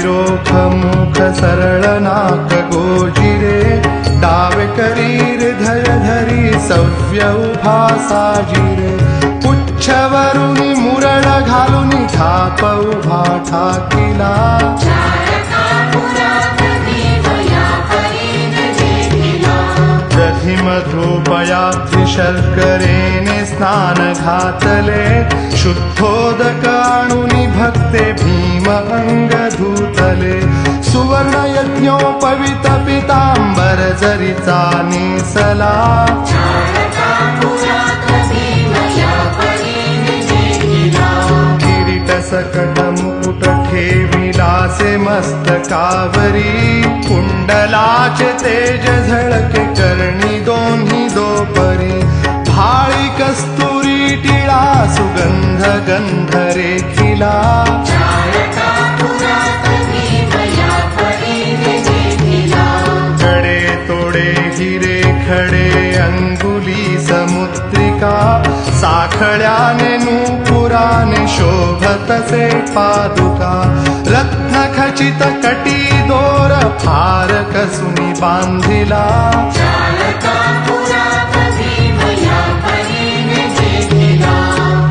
शिरोख मुख सरळ नाक गोजिरे डावे करीर धर धरी सव्य उभा साजिरे पुच्छवरुनी मुरड घालुनी थाप उभा ठाकिला मधुपयात्रि शर्करेने स्नान घातले शुद्धोदक आणुनी भक्ते भीम अंग धुतले सुवर्ण यज्ञोपवित पितांबर जरीचा नेसला किरीट सकट मुकुट ठेविलासे मस्तकावरी कुंडलाचे तेज झळके करणी दोन्ही दोपरी भाळी कस्तुरी टिळा सुगंध गंध रेखिला कडे तोडे हिरे खडे अंगुली समुद्रिका साखळ्याने नूपुराने शोभतसे पादुका रत्न खचित कटी दोर फार कसुनी बांधिला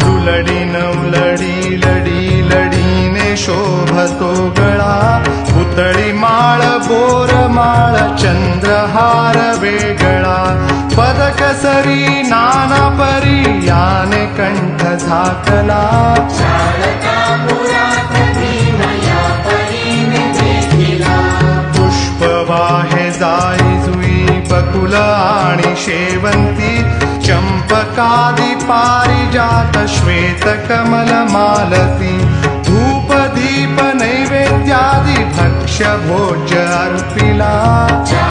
दुलडी नवलडी लडी लडीने शोभतो गळा पुतळी माळ बोर माळ चंद्रहार वेगळा पदक सरी नाना परी याने कंठ झाकला पुष्प वाहे जाई जुई बकुल आणि शेवंती चंपकादी पारिजात श्वेत कमल मालती धूप दीप नैवेद्यादी भक्ष्य भोज्य अर्पिला